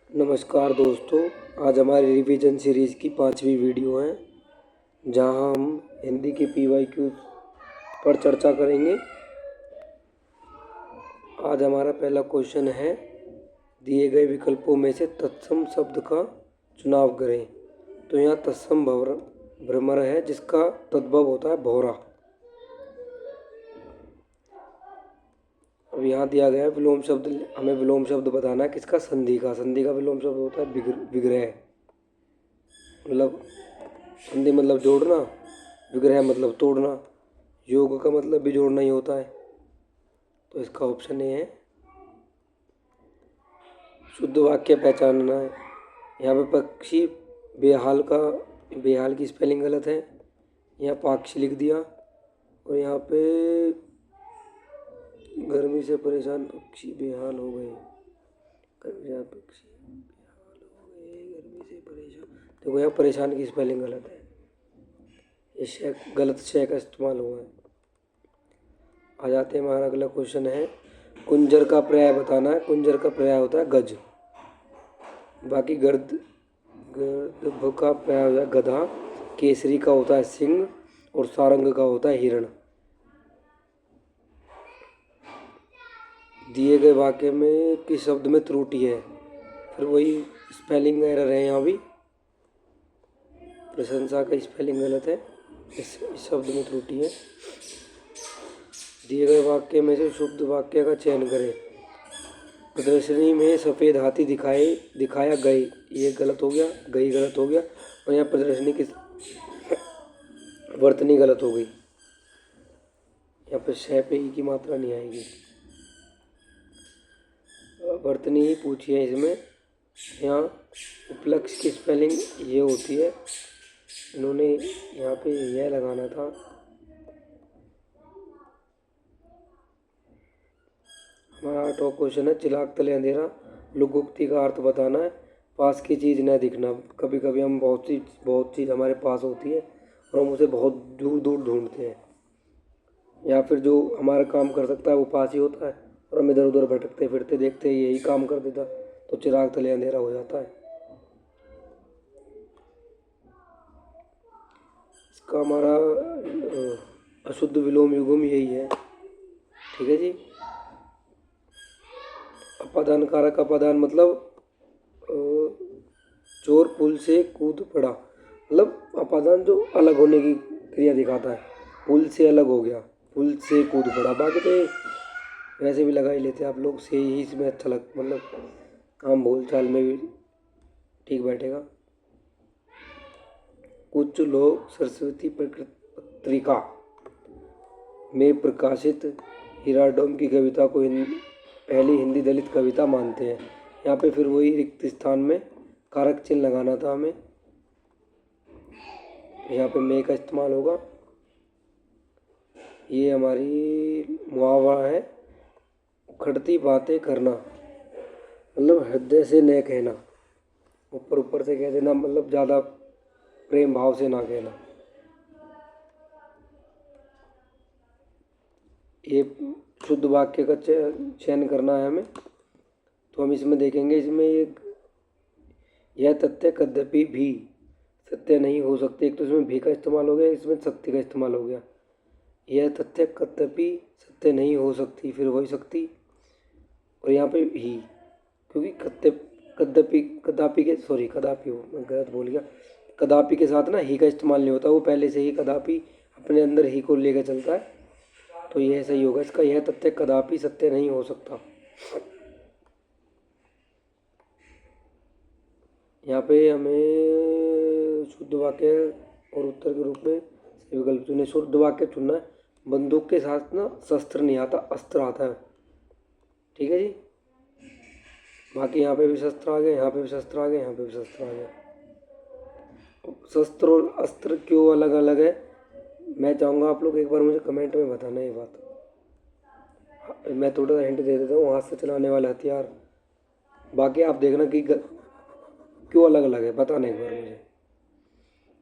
नमस्कार दोस्तों। आज हमारी रिवीजन सीरीज़ की 5वीं वीडियो है, जहां हम हिंदी के PYQ पर चर्चा करेंगे। आज हमारा पहला क्वेश्चन है, दिए गए विकल्पों में से तत्सम शब्द का चुनाव करें। तो यहाँ तत्सम भ्रमर है, जिसका तद्भव होता है भौरा। अब यहाँ दिया गया है विलोम शब्द, हमें विलोम शब्द बताना है किसका, संधि का। संधि का विलोम शब्द होता है विग्रह, मतलब संधि मतलब जोड़ना, विग्रह मतलब तोड़ना, योग का मतलब भी जोड़ना ही होता है। तो इसका ऑप्शन ए है। शुद्ध वाक्य पहचानना है। यहाँ पे पक्षी बेहाल की स्पेलिंग गलत है, यहाँ पाक्षी लिख दिया। और यहाँ पे गर्मी से परेशान पक्षी बेहाल हो गए, पक्षी बेहाल हो गए गर्मी से परेशान। देखो यहाँ परेशान की स्पेलिंग गलत है, ये गलत शय का इस्तेमाल हुआ है। आ जाते हैं, हमारा अगला क्वेश्चन है, कुंजर का पर्याय बताना है। कुंजर का पर्याय होता है गज। बाकी गर्द का पर्याय होता है गधा, केसरी का होता है सिंह, और सारंग का होता है हिरण। दिए गए वाक्य में किस शब्द में त्रुटि है? फिर वही स्पेलिंग एरर है, यहाँ भी प्रशंसा का स्पेलिंग गलत है, इस शब्द में त्रुटि है। दिए गए वाक्य में से शुद्ध वाक्य का चयन करें। प्रदर्शनी में सफ़ेद हाथी दिखाया गए, ये गलत हो गया, गई गलत हो गया। और यहाँ प्रदर्शनी की वर्तनी गलत हो गई, यहाँ पे शय पे ई की मात्रा नहीं आएगी, वर्तनी ही पूछी है इसमें। यहाँ उपलक्ष्य की स्पेलिंग ये होती है, इन्होंने यहाँ पे यह लगाना था। हमारा 8वां क्वेश्चन है, चिराग तले अंधेरा, लघुक्ति का अर्थ बताना है। पास की चीज़ न दिखना। कभी कभी हम बहुत चीज़ हमारे पास होती है और हम उसे बहुत दूर दूर ढूंढते हैं, या फिर जो हमारा काम कर सकता है वो पास ही होता है और हम इधर उधर भटकते फिरते देखते यही काम कर देता, तो चिराग तले अंधेरा हो जाता है। इसका हमारा अशुद्ध विलोम युग्म यही है, ठीक है जी। अपादान कारक, अपादान मतलब चोर पुल से कूद पड़ा, मतलब अपादान जो अलग होने की क्रिया दिखाता है। पुल से अलग हो गया, पुल से कूद पड़ा। बाकी तो वैसे भी लगा ही लेते आप लोग, से ही इसमें अच्छा मतलब आम बोल चाल में भी ठीक बैठेगा। कुछ लोग सरस्वती पत्रिका में प्रकाशित हीराडोम की कविता को पहली हिंदी दलित कविता मानते हैं। यहाँ पे फिर वही रिक्त स्थान में कारक चिन्ह लगाना था हमें, यहाँ पे में का इस्तेमाल होगा। ये हमारी मुहावरा है, उखड़ती बातें करना, मतलब हृदय से न कहना, ऊपर ऊपर से कह देना, मतलब ज़्यादा प्रेम भाव से ना कहना। ये शुद्ध वाक्य का चयन करना है हमें। तो हम इसमें देखेंगे, इसमें यह तथ्य कदापि भी सत्य नहीं हो सकते। एक तो इसमें भी का इस्तेमाल हो गया, इसमें शक्ति का इस्तेमाल हो गया। यह तथ्य कदापि सत्य नहीं हो सकती, फिर वही शक्ति, और यहाँ पे ही, क्योंकि कदापि मैं गलत बोल गया। कदापि के साथ ना ही का इस्तेमाल नहीं होता, वो पहले से ही कदापि अपने अंदर ही को लेकर चलता है, तो यह सही होगा इसका। यह तथ्य कदापि सत्य नहीं हो सकता। यहाँ पे हमें शुद्ध वाक्य और उत्तर के रूप में सही विकल्प चुने। शुद्ध वाक्य चुनना है, बंदूक के साथ ना शस्त्र नहीं आता, अस्त्र आता है, ठीक है जी। बाकी यहाँ पे भी शस्त्र आ गए, यहाँ पे भी शस्त्र आ गए, यहाँ पे भी शस्त्र आ गया। शस्त्र और अस्त्र क्यों अलग अलग है, मैं चाहूँगा आप लोग एक बार मुझे कमेंट में बताना ये बात। मैं थोड़ा सा हिंट दे देता हूँ, हाथ से चलाने वाला हथियार। बाकी आप देखना कि क्यों अलग अलग है, बताना एक बार मुझे।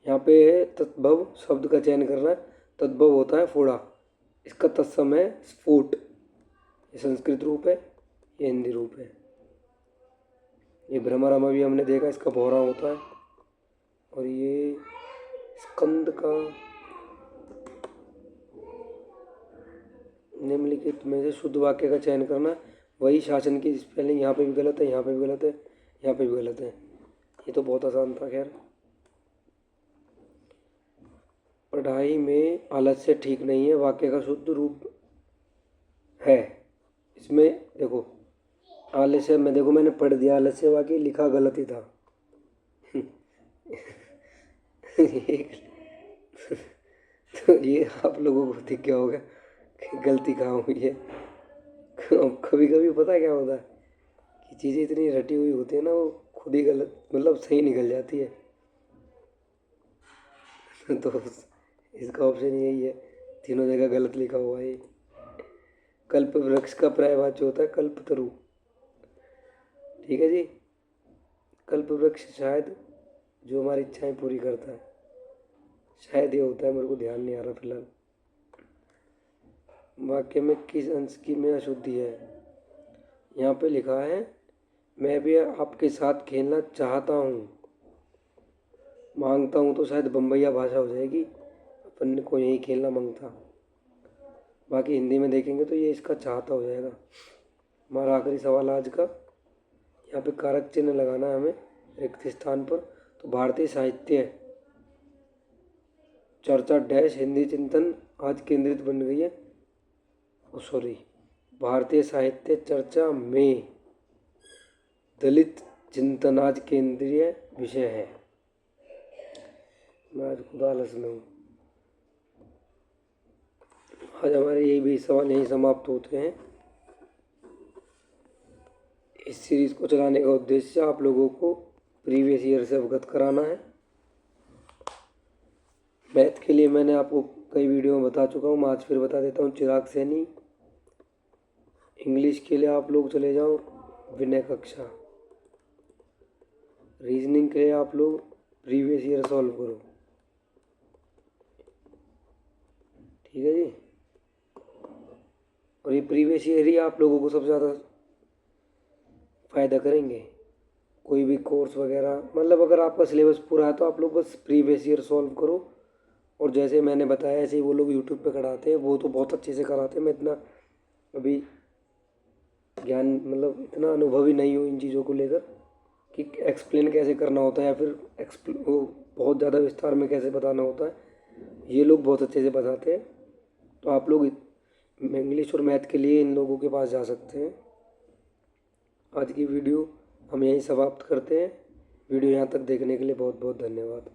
यहाँ पे तद्भव शब्द का चयन करना है। तद्भव होता है फोड़ा, इसका तत्सम है स्फोट। ये संस्कृत रूप है, ये हिंदी रूप है। ये भ्रमरामा भी हमने देखा, इसका भौरा होता है। और ये स्कंद का निम्नलिखित में से शुद्ध वाक्य का चयन करना। वही शासन की स्पेलिंग यहाँ पे भी गलत है, यहाँ पे भी गलत है, यहाँ पे भी गलत है। ये तो बहुत आसान था। खैर, पढ़ाई में आलस्य ठीक नहीं है, वाक्य का शुद्ध रूप है। इसमें देखो आलस्य में, देखो मैंने पढ़ दिया आलस्य, वाक्य लिखा गलत ही था। तो ये आप लोगों को दिख गया होगा कि गलती कहाँ हुई है। कभी कभी पता है क्या होता है कि चीज़ें इतनी रटी हुई होती है ना, वो खुद ही गलत मतलब सही निकल जाती है। तो इसका ऑप्शन यही है, तीनों जगह गलत लिखा हुआ है। कल्प वृक्ष का पर्यायवाची होता है कल्पतरु। ठीक है जी। कल्प वृक्ष शायद जो हमारी इच्छाएं पूरी करता है, शायद ये होता है, मेरे को ध्यान नहीं आ रहा फिलहाल। वाक्य में किस अंश की में अशुद्धि है? यहाँ पे लिखा है मैं भी आपके साथ खेलना चाहता हूँ। मांगता हूँ तो शायद बम्बैया भाषा हो जाएगी, अपन को यही खेलना मांगता। बाकी हिंदी में देखेंगे तो ये इसका चाहता हो जाएगा। हमारा आखिरी सवाल आज का, यहाँ पे कारक चिन्ह लगाना है हमें रिक्त स्थान पर। तो भारतीय साहित्य चर्चा डैश हिंदी चिंतन आज केंद्रित बन गई है। सॉरी, भारतीय साहित्य चर्चा में दलित चिंतन आज केंद्रीय विषय है। मैं आज खुद आलस में हूँ। आज हमारे यही भी सवाल यहीं समाप्त होते हैं। इस सीरीज़ को चलाने का उद्देश्य आप लोगों को प्रीवियस ईयर से अवगत कराना है। मैथ के लिए मैंने आपको कई वीडियो में बता चुका हूँ, मैं आज फिर बता देता हूँ, चिराग सैनी। इंग्लिश के लिए आप लोग चले जाओ विनय कक्षा। रीजनिंग के लिए आप लोग प्रीवियस ईयर सॉल्व करो। ठीक है जी। और ये प्रीवियस ईयर ही आप लोगों को सबसे ज़्यादा फ़ायदा करेंगे। कोई भी कोर्स वगैरह, मतलब अगर आपका सिलेबस पूरा है तो आप लोग बस प्रीवियस ईयर सॉल्व करो। और जैसे मैंने बताया ऐसे ही वो लोग यूट्यूब पे कराते हैं, वो तो बहुत अच्छे से कराते हैं। मैं इतना अभी ज्ञान मतलब इतना अनुभवी नहीं हूँ इन चीज़ों को लेकर कि एक्सप्लेन कैसे करना होता है या फिर वो बहुत ज़्यादा विस्तार में कैसे बताना होता है। ये लोग बहुत अच्छे से बताते हैं। तो आप लोग इंग्लिश और मैथ के लिए इन लोगों के पास जा सकते हैं। आज की वीडियो हम यहीं समाप्त करते हैं। वीडियो यहाँ तक देखने के लिए बहुत बहुत धन्यवाद।